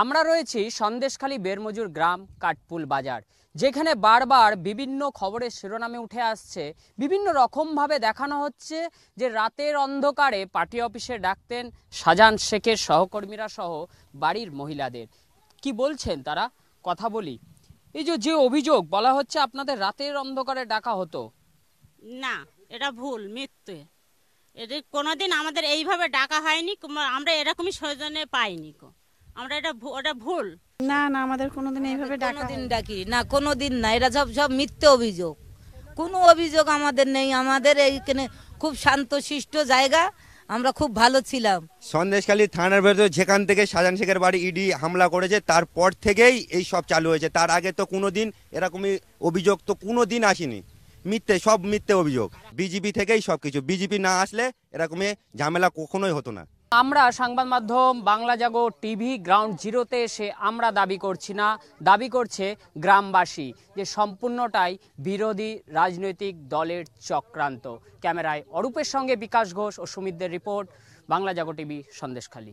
আমরা রয়েছি সন্দেশখালী বেরমজুর গ্রাম কাঠপুল বাজার, যেখানে বারবার বিভিন্ন খবরের শিরোনামে উঠে আসছে, বিভিন্ন রকমভাবে দেখানো হচ্ছে যে রাতের অন্ধকারে পার্টি অফিসে ডাকতেন শাহজাহান শেখের সহকর্মীরা সহ বাড়ির মহিলাদের। কি বলছেন তারা, কথা বলি। এই যে অভিযোগ বলা হচ্ছে আপনাদের রাতের অন্ধকারে ডাকা হতো, না, এটা ভুল, মিথ্যে। এটা কোনোদিন আমাদের এইভাবে ডাকা হয়নি, আমরা এরকমই সৌজন্যে পাইনি। আমরা ওটা ভুল। না না, আমাদের কোনোদিন এইভাবে ডাকা কোনোদিন ডাকি না, কোনোদিন না। এরা সব সব মিথ্যে অভিযোগ, কোনো অভিযোগ আমাদের নেই। আমাদের এইখানে খুব শান্তশিষ্ট জায়গা, আমরা খুব ভালো ছিলাম। সন্দেশখালী থানার ভেতরে যেখান থেকে শাহজাহান শেখের বাড়ি ইডি হামলা করেছে তারপর থেকেই এই সব চালু হয়েছে। তার আগে তো কোনোদিন এরকমই অভিযোগ তো কোনোদিন আসেনি। মিথ্যে, সব মিথ্যে অভিযোগ। বিজেপি থেকেই সব কিছু, বিজেপি না আসলে এরকমই ঝামেলা কখনোই হতো না। আমরা সংবাদ মাধ্যম বাংলা জাগো টিভি গ্রাউন্ড জিরোতে এসে আমরা দাবি করছি না, দাবি করছে গ্রামবাসী যে সম্পূর্ণটাই বিরোধী রাজনৈতিক দলের চক্রান্ত। ক্যামেরায় অরূপের সঙ্গে বিকাশ ঘোষ ও সুমিতদের রিপোর্ট, বাংলা জাগো টিভি, সন্দেশখালী।